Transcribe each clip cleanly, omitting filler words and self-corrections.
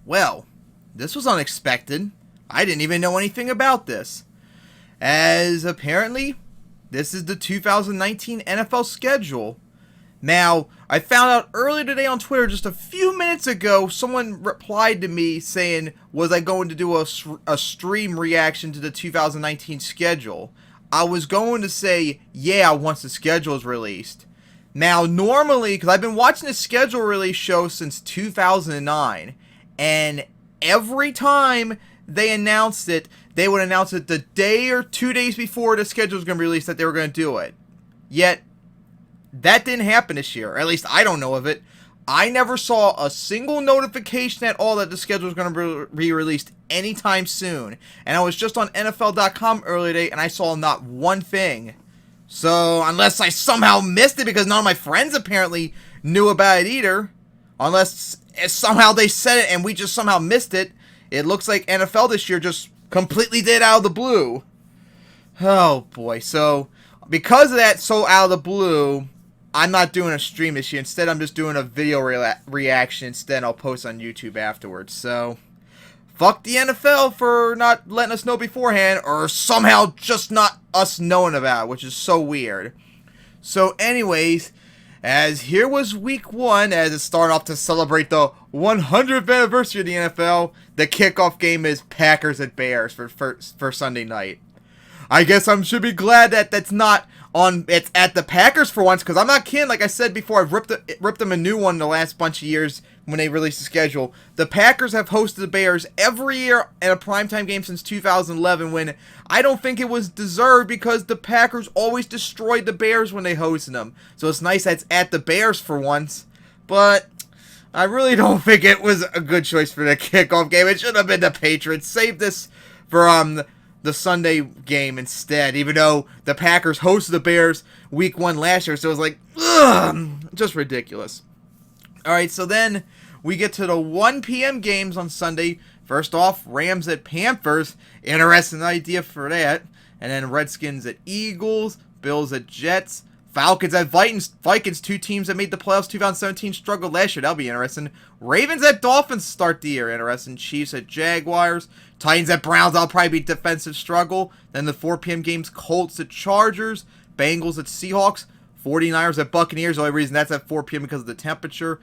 Well, this was unexpected. I didn't even know anything about this. As apparently, this is the 2019 NFL schedule. Now, I found out earlier today on Twitter, just a few minutes ago, someone replied to me saying, was I going to do a stream reaction to the 2019 schedule? I was going to say, yeah, once the schedule is released. Now, normally, because I've been watching the schedule release show since 2009, and every time they announced it, they would announce it the day or 2 days before the schedule was going to be released that they were going to do it. Yet, that didn't happen this year. Or at least I don't know of it. I never saw a single notification at all that the schedule was going to be released anytime soon. And I was just on NFL.com earlier today, and I saw not one thing. So, unless I somehow missed it, because none of my friends apparently knew about it either, unless somehow they said it and we just somehow missed it, it looks like NFL this year just completely did out of the blue. Oh boy, so because of that, so out of the blue, I'm not doing a stream this year. Instead, I'm just doing a video reaction. Instead, I'll post on YouTube afterwards. So, fuck the NFL for not letting us know beforehand, or somehow just not us knowing about it, which is so weird. So anyways, as here was week 1, as it started off to celebrate the 100th anniversary of the NFL, the kickoff game is Packers at Bears for Sunday night. I guess I should be glad that that's not on. It's at the Packers for once, because I'm not kidding. Like I said before, I've ripped them a new one the last bunch of years when they released the schedule. The Packers have hosted the Bears every year in a primetime game since 2011, when I don't think it was deserved, because the Packers always destroyed the Bears when they hosted them. So it's nice that it's at the Bears for once, but I really don't think it was a good choice for the kickoff game. It should have been the Patriots. Save this for the Sunday game instead, even though the Packers hosted the Bears week 1 last year, so it was like, ugh, just ridiculous. Alright, so then we get to the 1 p.m. games on Sunday. First off, Rams at Panthers. Interesting idea for that. And then Redskins at Eagles. Bills at Jets. Falcons at Vikings, 2 teams that made the playoffs 2017, struggled last year. That'll be interesting. Ravens at Dolphins start the year. Interesting. Chiefs at Jaguars. Titans at Browns. That'll probably be defensive struggle. Then the 4 p.m. games, Colts at Chargers. Bengals at Seahawks. 49ers at Buccaneers. The only reason that's at 4 p.m. because of the temperature.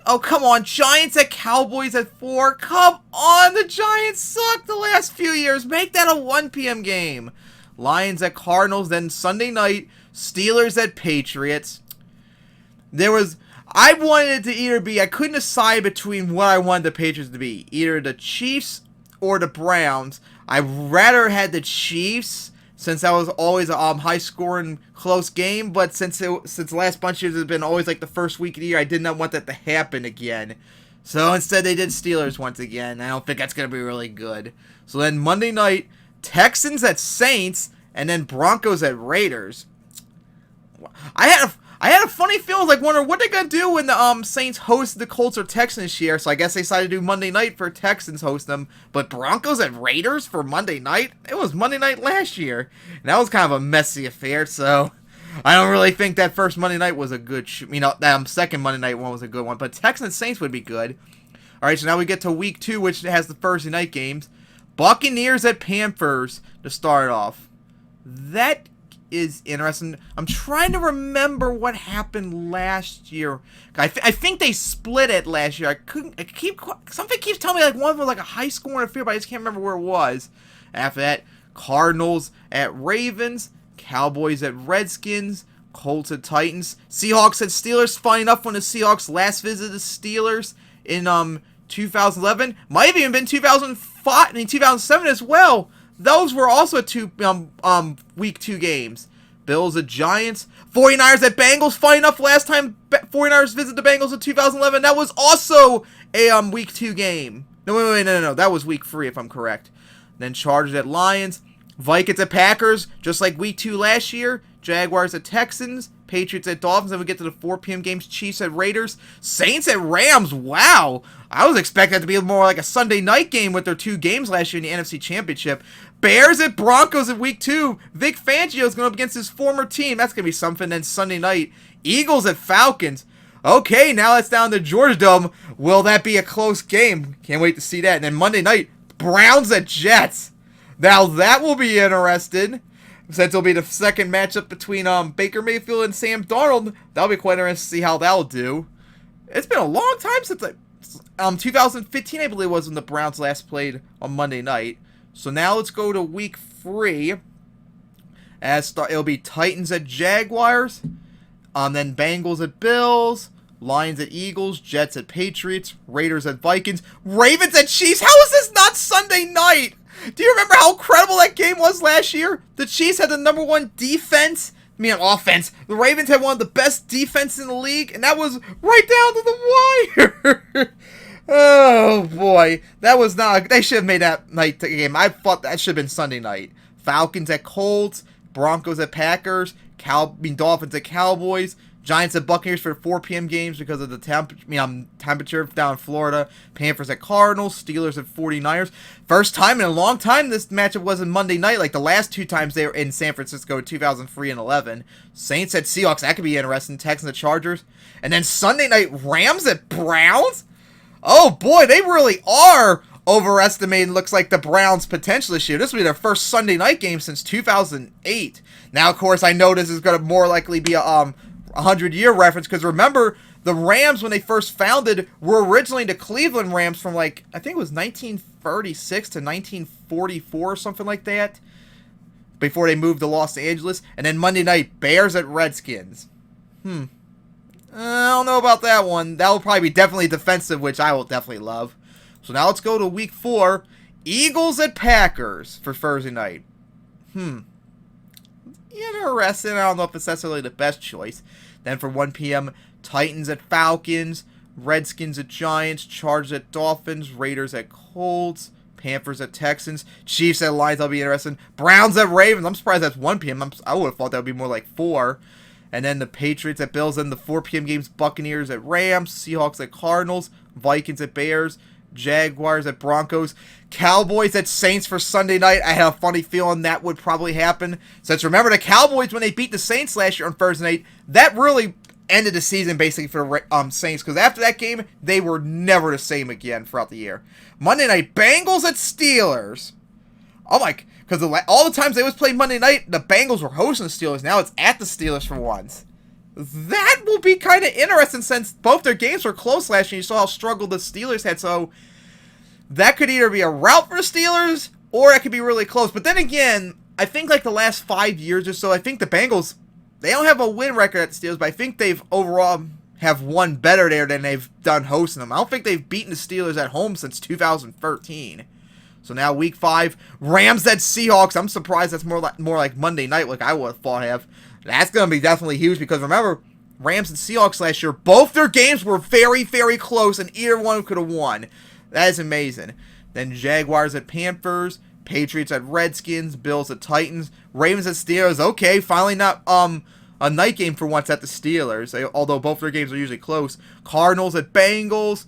Oh, come on. Giants at Cowboys at 4. Come on. The Giants sucked the last few years. Make that a 1 p.m. game. Lions at Cardinals. Then Sunday night, Steelers at Patriots. I wanted it to either be, I couldn't decide between what I wanted the Patriots to be. Either the Chiefs or the Browns. I rather had the Chiefs, since that was always a high-scoring, close game. But since the last bunch of years has been always like the first week of the year, I did not want that to happen again. So instead they did Steelers once again. I don't think that's going to be really good. So then Monday night, Texans at Saints, and then Broncos at Raiders. I had a funny feeling, like wondering what they're gonna do when the Saints host the Colts or Texans this year. So I guess they decided to do Monday night for Texans host them, but Broncos at Raiders for Monday night. It was Monday night last year, and that was kind of a messy affair. So I don't really think that first Monday night was a good. That second Monday night one was a good one, but Texans Saints would be good. All right, so now we get to week 2, which has the Thursday night games. Buccaneers at Panthers to start off. That is interesting. I'm trying to remember what happened last year. I think they split it last year. Something keeps telling me like one of them was like a high scoring affair, but I just can't remember where it was. After that, Cardinals at Ravens, Cowboys at Redskins, Colts at Titans, Seahawks at Steelers. Funny enough, when the Seahawks last visited the Steelers in 2011, might have even been 2005 and 2007 as well. Those were also 2 week 2 games. Bills at Giants, 49ers at Bengals. Funny enough, last time 49ers visited the Bengals in 2011, that was also a week 2 game. No, that was week 3 if I'm correct. Then Chargers at Lions, Vikings at Packers, just like week 2 last year. Jaguars at Texans, Patriots at Dolphins. Then we get to the 4 p.m. games, Chiefs at Raiders, Saints at Rams. Wow, I was expecting that to be more like a Sunday night game with their 2 games last year in the NFC Championship. Bears at Broncos at week 2. Vic Fangio is going up against his former team. That's going to be something. Then Sunday night, Eagles at Falcons. Okay, now that's down to Georgia Dome. Will that be a close game? Can't wait to see that. And then Monday night, Browns at Jets. Now that will be interesting, since it'll be the second matchup between Baker Mayfield and Sam Darnold. That'll be quite interesting to see how that'll do. It's been a long time since 2015, I believe, was when the Browns last played on Monday night. So now let's go to week 3. It'll be Titans at Jaguars, then Bengals at Bills, Lions at Eagles, Jets at Patriots, Raiders at Vikings, Ravens at Chiefs. How is this not Sunday night? Do you remember how incredible that game was last year? The Chiefs had the #1 defense. Offense. The Ravens had one of the best defenses in the league, and that was right down to the wire. Oh boy, that was not. They should have made that night the game. I thought that should have been Sunday night. Falcons at Colts, Broncos at Packers, Dolphins at Cowboys, Giants at Buccaneers for 4 p.m. games because of the temperature down in Florida. Panthers at Cardinals, Steelers at 49ers. First time in a long time this matchup wasn't Monday night like the last 2 times they were in San Francisco, 2003 and 11. Saints at Seahawks, that could be interesting. Texans at Chargers. And then Sunday night, Rams at Browns? Oh boy, they really are overestimating, looks like, the Browns' potential this year. This will be their first Sunday night game since 2008. Now, of course, I know this is going to more likely be a 100-year reference, because remember, the Rams, when they first founded, were originally the Cleveland Rams from, I think it was 1936 to 1944 or something like that, before they moved to Los Angeles. And then Monday night, Bears at Redskins. I don't know about that one. That will probably be definitely defensive, which I will definitely love. So now let's go to week 4. Eagles at Packers for Thursday night. Interesting. I don't know if it's necessarily the best choice. Then for 1 p.m., Titans at Falcons, Redskins at Giants, Chargers at Dolphins, Raiders at Colts, Panthers at Texans, Chiefs at Lions. That'll be interesting. Browns at Ravens. I'm surprised that's 1 p.m. I would have thought that would be more like 4. And then the Patriots at Bills. Then the 4 p.m. games, Buccaneers at Rams, Seahawks at Cardinals, Vikings at Bears, Jaguars at Broncos, Cowboys at Saints for Sunday night. I have a funny feeling that would probably happen. Since remember, the Cowboys, when they beat the Saints last year on Thursday night, that really ended the season basically for the Saints, because after that game, they were never the same again throughout the year. Monday night, Bengals at Steelers. Oh my, because all the times they was playing Monday night, the Bengals were hosting the Steelers. Now it's at the Steelers for once. That will be kind of interesting, since both their games were close last year. You saw how struggled the Steelers had, so that could either be a rout for the Steelers, or it could be really close. But then again, I think the last 5 years or so, I think the Bengals, they don't have a win record at the Steelers, but I think they've overall have won better there than they've done hosting them. I don't think they've beaten the Steelers at home since 2013. So now week 5, Rams at Seahawks. I'm surprised that's more like Monday night, like I would have thought have. That's going to be definitely huge, because remember, Rams and Seahawks last year, both their games were very, very close, and either one could have won. That is amazing. Then Jaguars at Panthers, Patriots at Redskins, Bills at Titans, Ravens at Steelers. Okay, finally not a night game for once at the Steelers, although both their games are usually close. Cardinals at Bengals,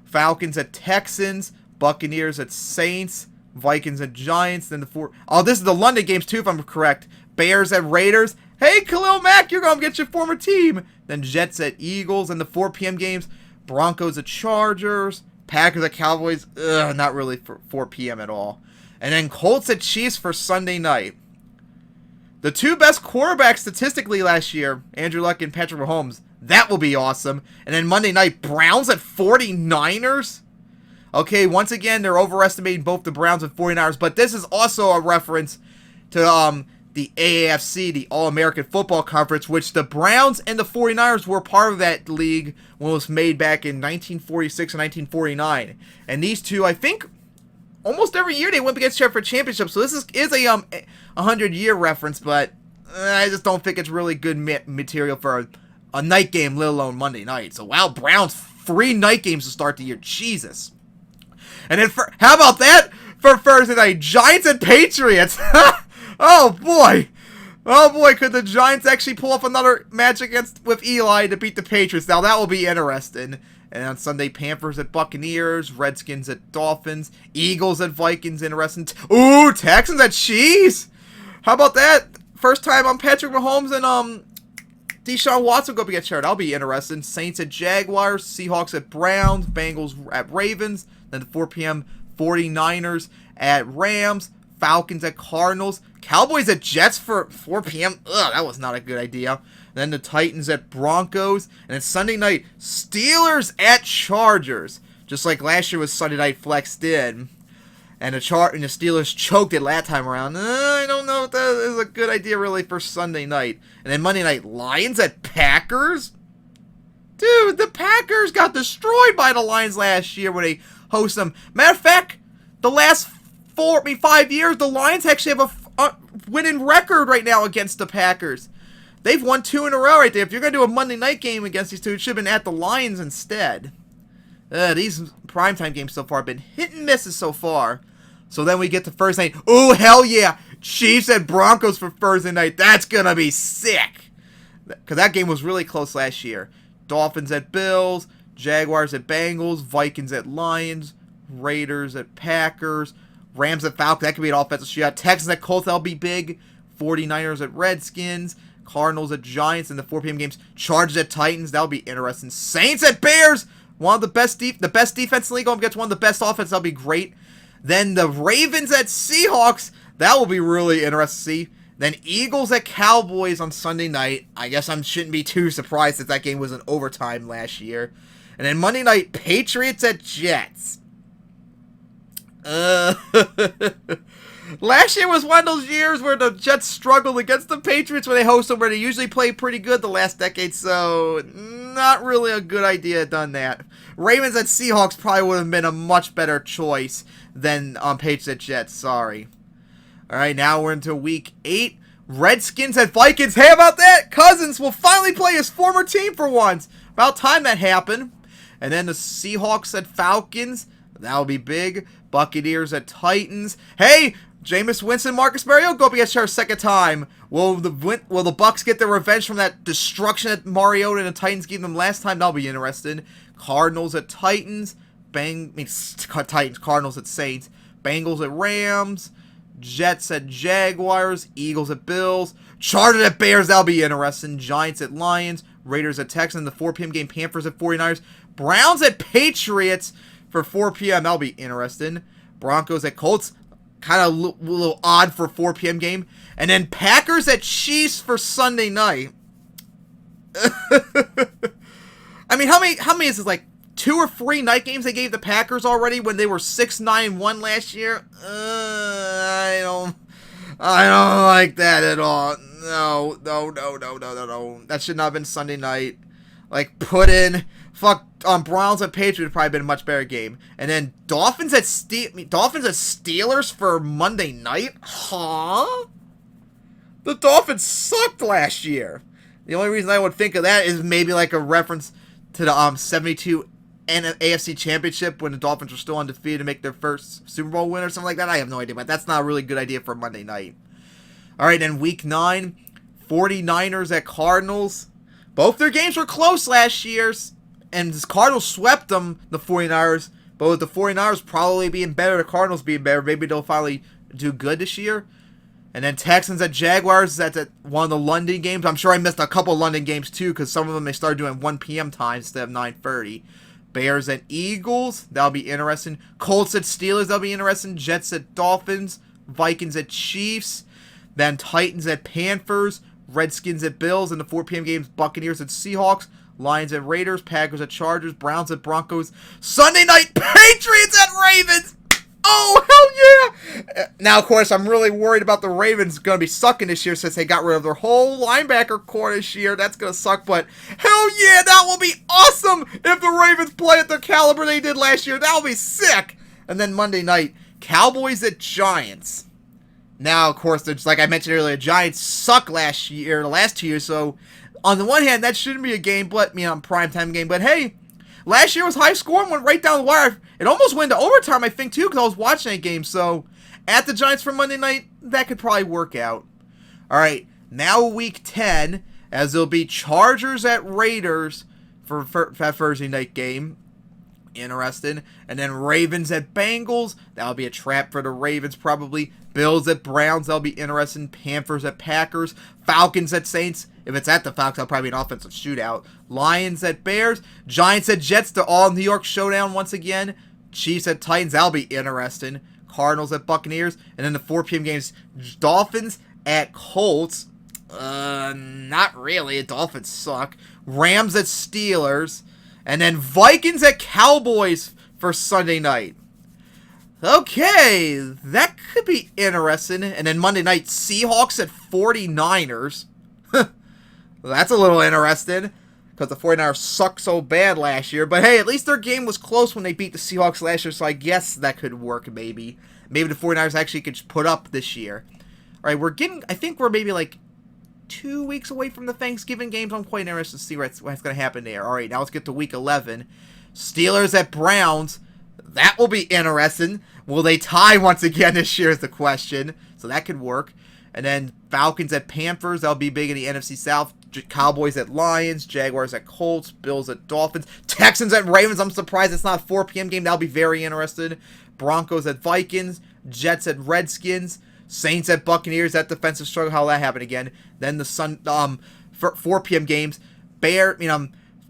Falcons at Texans, Buccaneers at Saints, Vikings at Giants. Then this is the London games too, if I'm correct. Bears at Raiders. Hey, Khalil Mack, you're going to get your former team. Then Jets at Eagles. And the 4 p.m. games, Broncos at Chargers, Packers at Cowboys. Not really for 4 p.m. at all. And then Colts at Chiefs for Sunday night. The 2 best quarterbacks statistically last year, Andrew Luck and Patrick Mahomes. That will be awesome. And then Monday night, Browns at 49ers. Okay, once again, they're overestimating both the Browns and 49ers. But this is also a reference to the AAFC, the All-American Football Conference, which the Browns and the 49ers were part of that league when it was made back in 1946 and 1949. And these two, I think, almost every year they went against each other for championships. So this is a 100-year reference, but I just don't think it's really good material for a night game, let alone Monday night. So, wow, Browns, 3 night games to start the year. Jesus. And then, how about that for Thursday night? Giants and Patriots. Oh boy, could the Giants actually pull off another match with Eli to beat the Patriots? Now that will be interesting. And on Sunday, Panthers at Buccaneers, Redskins at Dolphins, Eagles at Vikings, interesting. Ooh, Texans at Chiefs. How about that? First time on Patrick Mahomes and Deshaun Watson go up against Jared. That'll be interesting. Saints at Jaguars, Seahawks at Browns, Bengals at Ravens. Then the 4 p.m. 49ers at Rams, Falcons at Cardinals, Cowboys at Jets for 4 p.m. Ugh, that was not a good idea. Then the Titans at Broncos, and then Sunday night, Steelers at Chargers. Just like last year was Sunday Night Flex did. And the Steelers choked it last time around. I don't know if that is a good idea really for Sunday night. And then Monday night, Lions at Packers? Dude, the Packers got destroyed by the Lions last year when they host them. Matter of fact, the last 5 years, the Lions actually have a winning record right now against the Packers. They've won 2 in a row right there. If you're going to do a Monday night game against these two, it should have been at the Lions instead. These primetime games so far have been hit and misses so far. So then we get to Thursday night. Oh, hell yeah. Chiefs at Broncos for Thursday night. That's going to be sick. Because that game was really close last year. Dolphins at Bills. Jaguars at Bengals. Vikings at Lions. Raiders at Packers. Rams at Falcons. That could be an offensive shootout. Texans at Colts. That'll be big. 49ers at Redskins. Cardinals at Giants in the 4 p.m. games. Chargers at Titans. That'll be interesting. Saints at Bears. One of the best defense in the league going against one of the best offense. That'll be great. Then the Ravens at Seahawks. That will be really interesting to see. Then Eagles at Cowboys on Sunday night. I guess I shouldn't be too surprised that that game was in overtime last year. And then Monday night, Patriots at Jets. Last year was one of those years where the Jets struggled against the Patriots when they host them, where they usually play pretty good the last decade, so not really a good idea done that. Ravens at Seahawks probably would have been a much better choice than Patriots at Jets, sorry. Alright, now we're into week 8. Redskins at Vikings. Hey, about that? Cousins will finally play his former team for once. About time that happened. And then the Seahawks at Falcons. That'll be big. Buccaneers at Titans. Hey, Jameis Winston, Marcus Mariota go up against her a second time. Will the Bucks get their revenge from that destruction that Mariota and the Titans gave them last time? That'll be interesting. Cardinals at Titans. Cardinals at Saints. Bengals at Rams. Jets at Jaguars. Eagles at Bills. Chargers at Bears. That'll be interesting. Giants at Lions. Raiders at Texans. The 4 p.m. game. Panthers at 49ers. Browns at Patriots for 4 p.m. That'll be interesting. Broncos at Colts. Kind of a little odd for a 4 p.m. game. And then Packers at Chiefs for Sunday night. I mean, how many is this, like 2 or 3 night games they gave the Packers already when they were 6-9-1 last year? I don't like that at all. No. That should not have been Sunday night. Like, Browns at Patriots would probably been a much better game. And then Dolphins at Steelers for Monday night? Huh? The Dolphins sucked last year. The only reason I would think of that is maybe like a reference to the 72 AFC Championship when the Dolphins were still undefeated to make their first Super Bowl win or something like that. I have no idea, but that's not a really good idea for Monday night. Alright, then week 9, 49ers at Cardinals. Both their games were close last year, and the Cardinals swept them, the 49ers. But with the 49ers probably being better, the Cardinals being better, maybe they'll finally do good this year. And then Texans at Jaguars, that's at one of the London games. I'm sure I missed a couple London games too, because some of them they started doing 1 p.m. time instead of 9:30. Bears at Eagles, that'll be interesting. Colts at Steelers, that'll be interesting. Jets at Dolphins. Vikings at Chiefs. Then Titans at Panthers. Redskins at Bills. And the 4 p.m. games, Buccaneers at Seahawks. Lions at Raiders. Packers at Chargers. Browns at Broncos. Sunday night, Patriots at Ravens. Oh, hell yeah! Now, of course, I'm really worried about the Ravens going to be sucking this year since they got rid of their whole linebacker core this year. That's going to suck, but hell yeah, that will be awesome if the Ravens play at the caliber they did last year. That will be sick! And then Monday night, Cowboys at Giants. Now, of course, just like I mentioned earlier, Giants suck the last 2 years, so on the one hand, that shouldn't be a game, but, primetime game, but hey, last year was high scoring, went right down the wire. It almost went to overtime, I think, too, because I was watching that game. So, at the Giants for Monday night, that could probably work out. All right, now week 10, as it'll be Chargers at Raiders for that Thursday night game. interesting. And then Ravens at Bengals. That'll be a trap for the Ravens probably. Bills at Browns. That'll be interesting. Panthers at Packers. Falcons at Saints. If it's at the Falcons, that'll probably be an offensive shootout. Lions at Bears. Giants at Jets. The all-New York showdown once again. Chiefs at Titans. That'll be interesting. Cardinals at Buccaneers. And then the 4 p.m. games. Dolphins at Colts. Not really. Dolphins suck. Rams at Steelers. And then Vikings at Cowboys for Sunday night. Okay, that could be interesting. And then Monday night, Seahawks at 49ers. That's a little interesting, because the 49ers sucked so bad last year. But hey, at least their game was close when they beat the Seahawks last year, so I guess that could work maybe. Maybe the 49ers actually could put up this year. Alright, I think we're maybe like 2 weeks away from the Thanksgiving games. I'm quite interested to see what's going to happen there. Alright, now let's get to week 11. Steelers at Browns. That will be interesting. Will they tie once again this year is the question. So that could work. And then Falcons at Panthers. That'll be big in the NFC South. Cowboys at Lions. Jaguars at Colts. Bills at Dolphins. Texans at Ravens. I'm surprised it's not a 4 p.m. game. That'll be very interesting. Broncos at Vikings. Jets at Redskins. Saints at Buccaneers. That defensive struggle. How'll that happen again? Then the 4 p.m. games.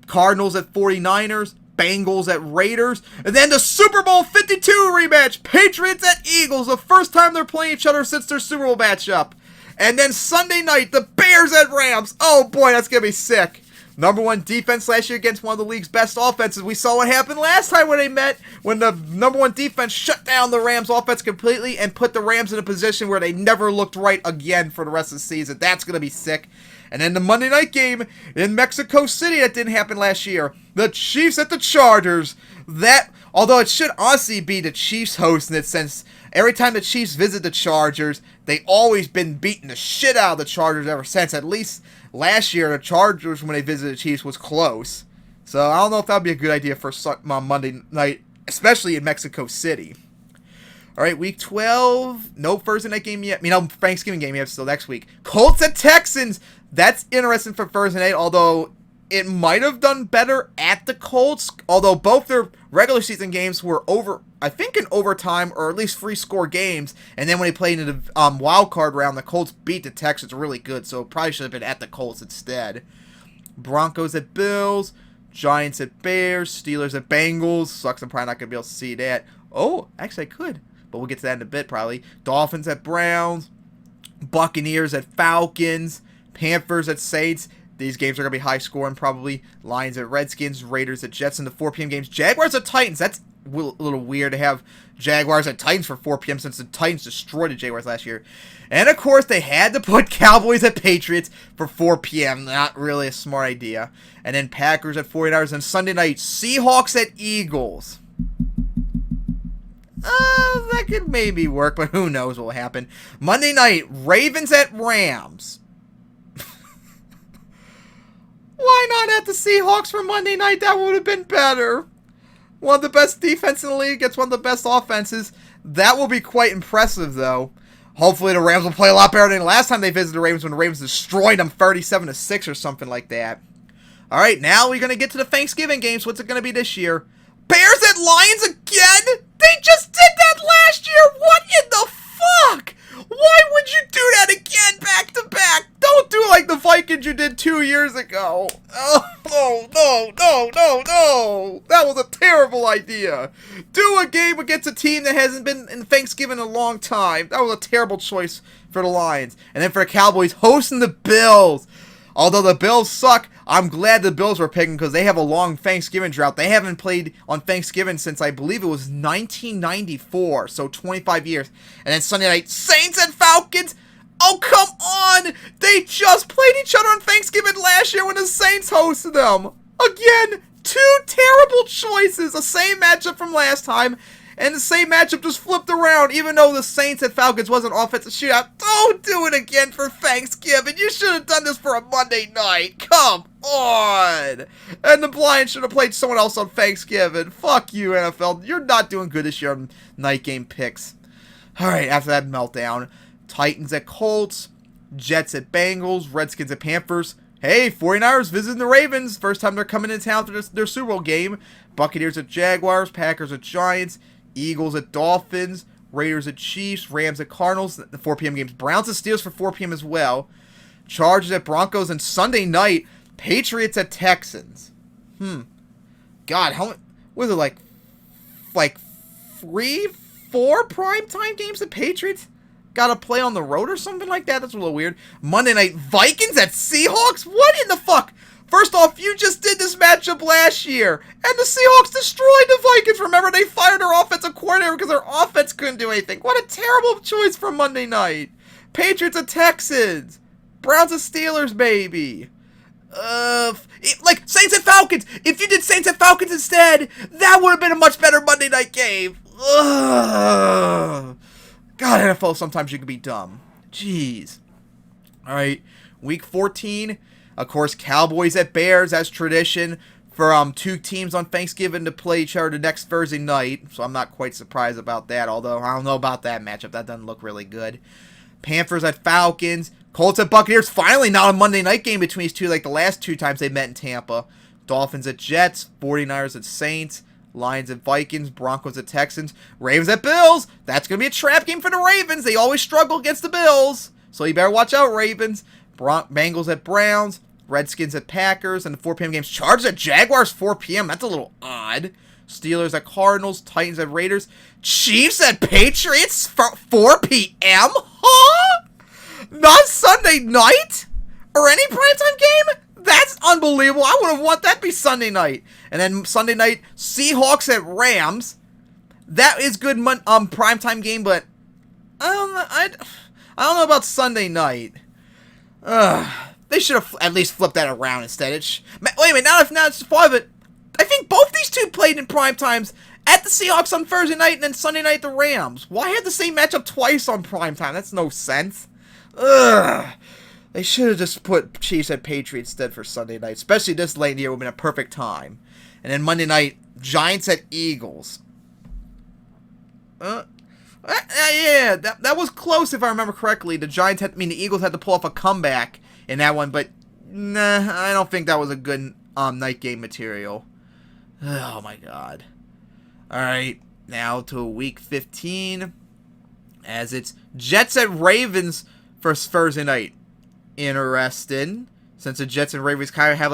Cardinals at 49ers. Bengals at Raiders. And then the Super Bowl 52 rematch. Patriots at Eagles. The first time they're playing each other since their Super Bowl matchup. And then Sunday night, the Bears at Rams. Oh boy, that's going to be sick. Number 1 defense last year against one of the league's best offenses. We saw what happened last time when they met, when the number 1 defense shut down the Rams offense completely and put the Rams in a position where they never looked right again for the rest of the season. That's going to be sick. And then the Monday night game in Mexico City that didn't happen last year. The Chiefs at the Chargers. That, although it should honestly be the Chiefs hosting it, since every time the Chiefs visit the Chargers, they always been beating the shit out of the Chargers ever since. At least last year, the Chargers, when they visited the Chiefs, was close. So I don't know if that would be a good idea for Monday night, especially in Mexico City. Alright, week 12. No Thursday night game yet. Thanksgiving game yet, still next week. Colts at Texans. That's interesting for Thursday night, although it might have done better at the Colts. Although both their regular season games were over, I think, in overtime, or at least 3-score games. And then when they played in the wild card round, the Colts beat the Texans really good. So it probably should have been at the Colts instead. Broncos at Bills. Giants at Bears. Steelers at Bengals. Sucks, I'm probably not going to be able to see that. Oh, actually I could, but we'll get to that in a bit probably. Dolphins at Browns. Buccaneers at Falcons. Panthers at Saints. These games are going to be high scoring probably. Lions at Redskins. Raiders at Jets in the 4 p.m. games. Jaguars at Titans. That's a little weird to have Jaguars at Titans for 4 p.m. since the Titans destroyed the Jaguars last year. And of course, they had to put Cowboys at Patriots for 4 p.m. Not really a smart idea. And then Packers at 49ers. And Sunday night, Seahawks at Eagles. That could maybe work, but who knows what will happen. Monday night, Ravens at Rams. Why not at the Seahawks for Monday night? That would have been better. One of the best defense in the league against one of the best offenses. That will be quite impressive, though. Hopefully the Rams will play a lot better than last time they visited the Ravens when the Ravens destroyed them 37-6 or something like that. Alright, now we're going to get to the Thanksgiving games. What's it going to be this year? Bears at Lions again? They just did that last year! What in the fuck? Why would you do that again back to back? Don't do like the Vikings you did 2 years ago. Oh, no. That was a terrible idea. Do a game against a team that hasn't been in Thanksgiving in a long time. That was a terrible choice for the Lions. And then for the Cowboys, hosting the Bills. Although the Bills suck, I'm glad the Bills were picking because they have a long Thanksgiving drought. They haven't played on Thanksgiving since I believe it was 1994, so 25 years. And then Sunday night, Saints and Falcons. Oh, come on! They just played each other on Thanksgiving last year when the Saints hosted them. Again, 2 terrible choices. The same matchup from last time. And the same matchup just flipped around, even though the Saints and Falcons wasn't offensive shootout. Don't do it again for Thanksgiving. You should have done this for a Monday night. Come on. And the Lions should have played someone else on Thanksgiving. Fuck you, NFL. You're not doing good this year on night game picks. Alright, after that meltdown, Titans at Colts, Jets at Bengals, Redskins at Panthers. Hey, 49ers visiting the Ravens. First time they're coming into town for their Super Bowl game. Buccaneers at Jaguars, Packers at Giants, Eagles at Dolphins, Raiders at Chiefs, Rams at Cardinals, the 4 p.m. games. Browns at Steelers for 4 p.m. as well. Chargers at Broncos, and Sunday night, Patriots at Texans. God, how many, was it like 3, 4 primetime games the Patriots gotta play on the road or something like that? That's a little weird. Monday night, Vikings at Seahawks? What in the fuck? First off, you just did this matchup last year, and the Seahawks destroyed the Vikings. Remember, they fired their offensive coordinator because their offense couldn't do anything. What a terrible choice for Monday night. Patriots at Texans. Browns at Steelers, baby. Like, Saints at Falcons. If you did Saints at Falcons instead, that would have been a much better Monday night game. Ugh. God, NFL, sometimes you can be dumb. Jeez. Alright, week 14. Of course, Cowboys at Bears, as tradition, for 2 teams on Thanksgiving to play each other the next Thursday night. So I'm not quite surprised about that, although I don't know about that matchup. That doesn't look really good. Panthers at Falcons. Colts at Buccaneers. Finally, not a Monday night game between these two like the last 2 times they met in Tampa. Dolphins at Jets. 49ers at Saints. Lions at Vikings. Broncos at Texans. Ravens at Bills. That's going to be a trap game for the Ravens. They always struggle against the Bills. So you better watch out, Ravens. Bengals at Browns. Redskins at Packers. And the 4 p.m. games. Chargers at Jaguars, 4 p.m. That's a little odd. Steelers at Cardinals. Titans at Raiders. Chiefs at Patriots, 4 p.m.? Huh? Not Sunday night? Or any primetime game? That's unbelievable. I wouldn't want that to be Sunday night. And then Sunday night, Seahawks at Rams. That is good primetime game, but I don't know about Sunday night. They should have at least flipped that around instead. Wait a minute, now it's 5 of it. I think both these two played in prime times at the Seahawks on Thursday night and then Sunday night the Rams. Why have the same matchup twice on prime time? That's no sense. They should have just put Chiefs at Patriots instead for Sunday night. Especially this late in the year would have been a perfect time. And then Monday night, Giants at Eagles. Yeah, that was close if I remember correctly. The Eagles had to pull off a comeback in that one, but nah, I don't think that was a good night game material. Oh my god. Alright, now to week 15, as it's Jets at Ravens for Thursday night. Interesting, since the Jets and Ravens kind of have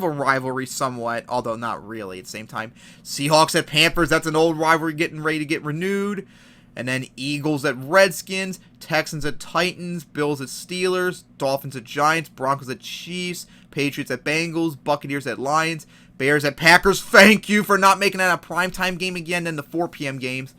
a rivalry somewhat, although not really at the same time. Seahawks at Panthers, that's an old rivalry getting ready to get renewed. And then Eagles at Redskins, Texans at Titans, Bills at Steelers, Dolphins at Giants, Broncos at Chiefs, Patriots at Bengals, Buccaneers at Lions, Bears at Packers. Thank you for not making that a primetime game again in the 4 p.m. games.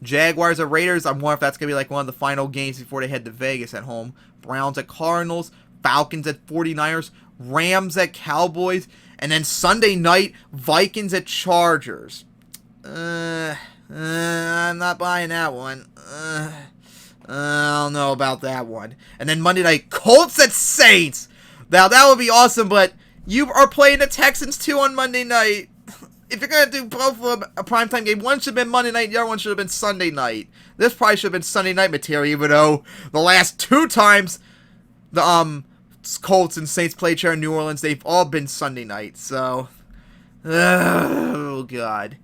Jaguars at Raiders. I'm wondering if that's going to be like one of the final games before they head to Vegas at home. Browns at Cardinals, Falcons at 49ers, Rams at Cowboys, and then Sunday night, Vikings at Chargers. I'm not buying that one. I don't know about that one. And then Monday night, Colts at Saints. Now, that would be awesome, but you are playing the Texans too on Monday night. If you're going to do both of them a primetime game, one should have been Monday night, the other one should have been Sunday night. This probably should have been Sunday night material, even though the last 2 times the Colts and Saints played each other in New Orleans, they've all been Sunday night. So, oh, God.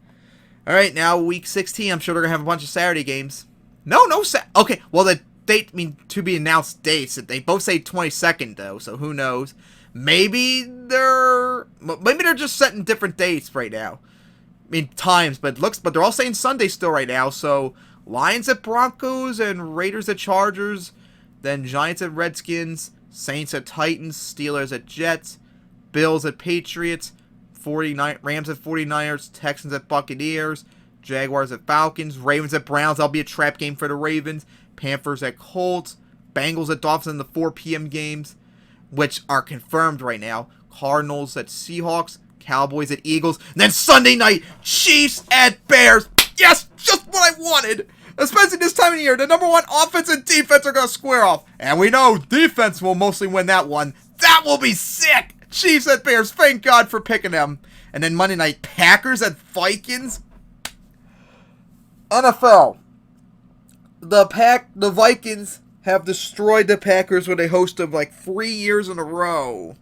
All right, now week 16. I'm sure they're going to have a bunch of Saturday games. Okay, well, the date, to be announced dates. They both say 22nd, though, so who knows. Maybe they're just setting different dates right now. Times, but they're all saying Sunday still right now. So Lions at Broncos and Raiders at Chargers, then Giants at Redskins, Saints at Titans, Steelers at Jets, Bills at Patriots, Rams at 49ers, Texans at Buccaneers, Jaguars at Falcons, Ravens at Browns. That'll be a trap game for the Ravens. Panthers at Colts, Bengals at Dolphins in the 4 p.m. games, which are confirmed right now. Cardinals at Seahawks, Cowboys at Eagles, and then Sunday night, Chiefs at Bears. Yes, just what I wanted. Especially this time of year, the number 1 offense and defense are going to square off. And we know defense will mostly win that one. That will be sick. Chiefs at Bears, thank God for picking them. And then Monday night, Packers at Vikings. NFL. The Vikings have destroyed the Packers when they host them like 3 years in a row.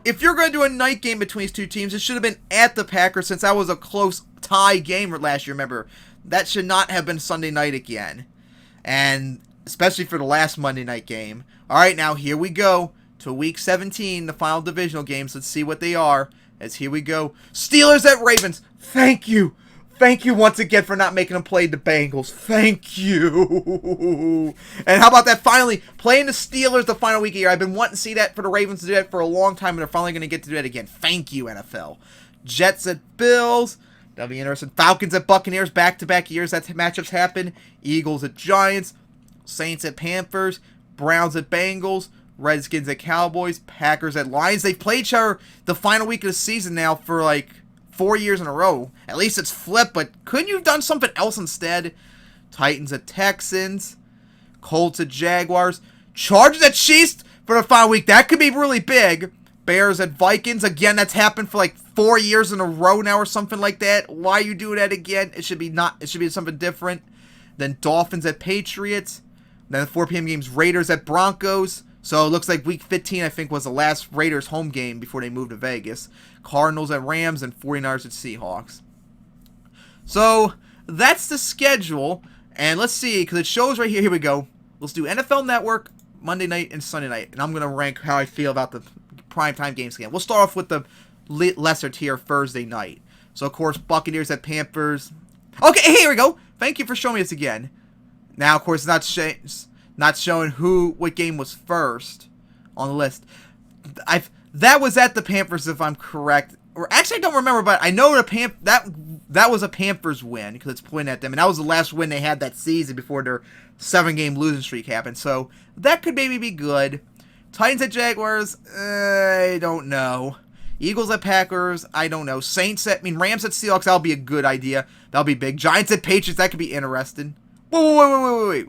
If you're going to do a night game between these two teams, it should have been at the Packers since that was a close tie game last year, remember. That should not have been Sunday night again. And especially for the last Monday night game. Alright, now here we go to Week 17, the final divisional games. Let's see what they are. As here we go. Steelers at Ravens. Thank you. Thank you once again for not making them play the Bengals. Thank you. And how about that finally? Playing the Steelers the final week of the year. I've been wanting to see that for the Ravens to do that for a long time, and they're finally going to get to do that again. Thank you, NFL. Jets at Bills. That'll be interesting. Falcons at Buccaneers. Back-to-back years that matchups happen. Eagles at Giants. Saints at Panthers. Browns at Bengals. Redskins at Cowboys. Packers at Lions. They've played each other the final week of the season now for like 4 years in a row. At least it's flipped, but couldn't you have done something else instead? Titans at Texans. Colts at Jaguars. Chargers at Chiefs for the final week. That could be really big. Bears at Vikings. Again, that's happened for like 4 years in a row now or something like that. Why are you doing that again? It should be something different. Then Dolphins at Patriots. Then the 4 p.m. games, Raiders at Broncos. So it looks like Week 15, I think, was the last Raiders home game before they moved to Vegas. Cardinals at Rams and 49ers at Seahawks. So that's the schedule. And let's see, because it shows right here. Here we go. Let's do NFL Network, Monday night and Sunday night. And I'm going to rank how I feel about the primetime games again. We'll start off with the lesser tier Thursday night. So, of course, Buccaneers at Panthers. Okay, here we go. Thank you for showing me this again. Now, of course, it's not showing what game was first on the list. That was at the Panthers, if I'm correct. Or actually, I don't remember, but I know that was a Panthers win because it's pointing at them, and that was the last win they had that season before their 7-game losing streak happened. So that could maybe be good. Titans at Jaguars, I don't know. Eagles at Packers, I don't know. Rams at Seahawks, that'll be a good idea. That'll be big. Giants at Patriots, that could be interesting. Wait.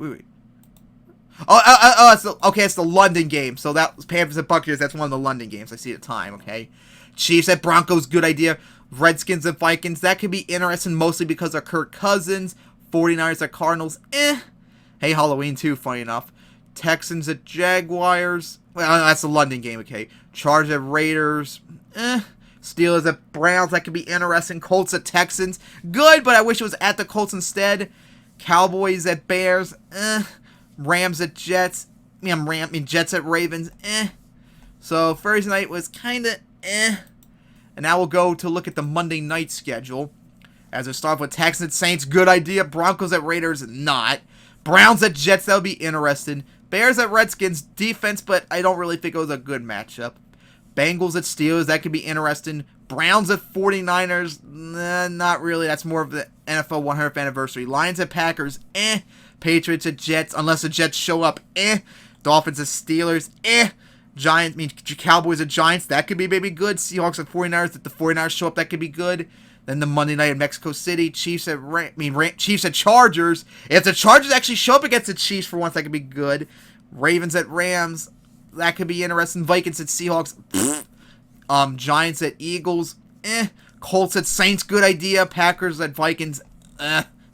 It's the London game. So that was Panthers at Buccaneers. That's one of the London games. I see the time, okay? Chiefs at Broncos, good idea. Redskins at Vikings, that could be interesting mostly because of Kirk Cousins. 49ers at Cardinals, Hey, Halloween too, funny enough. Texans at Jaguars. Well, that's the London game, okay? Chargers at Raiders, Steelers at Browns, that could be interesting. Colts at Texans, good, but I wish it was at the Colts instead. Cowboys at Bears, Rams at Jets. Jets at Ravens, So Thursday night was kind of And now we'll go to look at the Monday night schedule. As we start with Texans at Saints, good idea. Broncos at Raiders, not. Browns at Jets, that'll be interesting. Bears at Redskins, defense, but I don't really think it was a good matchup. Bengals at Steelers, that could be interesting. Browns at 49ers, not really. That's more of the NFL 100th anniversary. Lions at Packers, Patriots at Jets, unless the Jets show up, Dolphins at Steelers, Cowboys at Giants, that could be maybe good. Seahawks at 49ers, if the 49ers show up, that could be good. Then the Monday night in Mexico City, Chiefs at Chargers. If the Chargers actually show up against the Chiefs for once, that could be good. Ravens at Rams, that could be interesting. Vikings at Seahawks, Giants at Eagles, Colts at Saints, good idea. Packers at Vikings,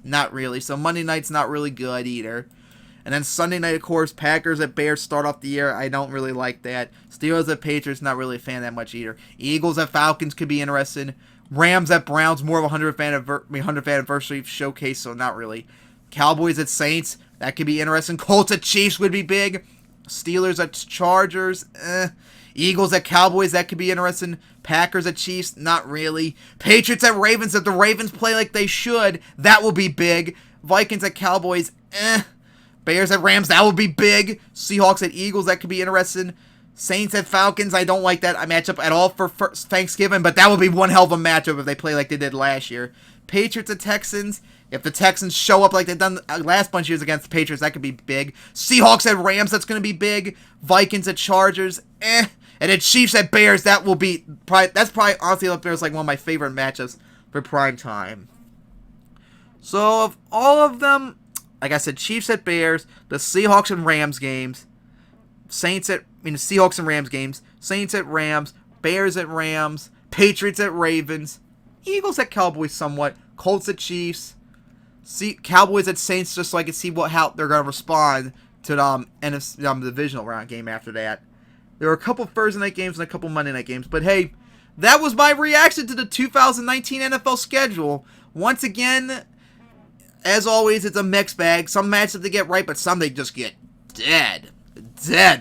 not really. So Monday night's not really good either. And then Sunday night, of course, Packers at Bears start off the year. I don't really like that. Steelers at Patriots, not really a fan that much either. Eagles at Falcons could be interesting. Rams at Browns, more of a 100th anniversary showcase, so not really. Cowboys at Saints, that could be interesting. Colts at Chiefs would be big. Steelers at Chargers, Eagles at Cowboys, that could be interesting. Packers at Chiefs, not really. Patriots at Ravens, if the Ravens play like they should, that will be big. Vikings at Cowboys, Bears at Rams, that will be big. Seahawks at Eagles, that could be interesting. Saints at Falcons, I don't like that matchup at all for Thanksgiving, but that would be one hell of a matchup if they play like they did last year. Patriots at Texans, if the Texans show up like they've done the last bunch of years against the Patriots, that could be big. Seahawks at Rams, that's going to be big. Vikings at Chargers, And then Chiefs at Bears, that's probably honestly up there as like one of my favorite matchups for prime time. So of all of them, like I said, Chiefs at Bears, the Seahawks and Rams games, Seahawks and Rams games, Saints at Rams, Bears at Rams, Patriots at Ravens, Eagles at Cowboys somewhat, Colts at Chiefs, Cowboys at Saints, just so I can see how they're going to respond to the divisional round game after that. There were a couple Thursday night games and a couple Monday night games. But hey, that was my reaction to the 2019 NFL schedule. Once again, as always, it's a mixed bag. Some matches they get right, but some they just get dead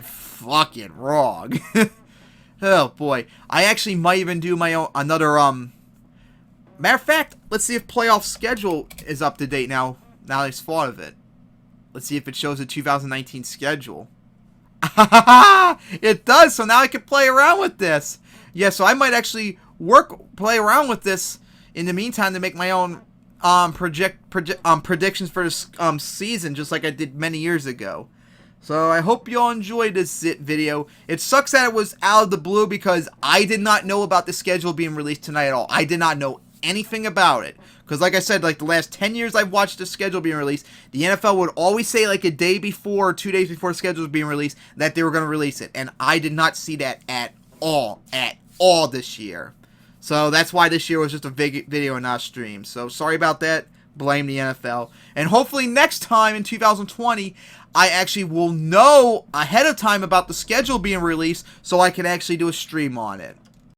fucking wrong. Oh boy, I actually might even do my own another matter of fact, let's see if playoff schedule is up to date now. Now I've thought of it. Let's see if it shows the 2019 schedule. It does. So now I can play around with this. Yeah, so I might actually play around with this in the meantime to make my own predictions for this season, just like I did many years ago. So I hope you all enjoyed this video. It sucks that it was out of the blue because I did not know about the schedule being released tonight at all. I did not know anything about it. Because like I said, like the last 10 years I've watched the schedule being released, the NFL would always say like a day before or 2 days before the schedule was being released that they were going to release it. And I did not see that at all this year. So that's why this year was just a video and not a stream. So sorry about that. Blame the NFL. And hopefully next time in 2020, I actually will know ahead of time about the schedule being released so I can actually do a stream on it.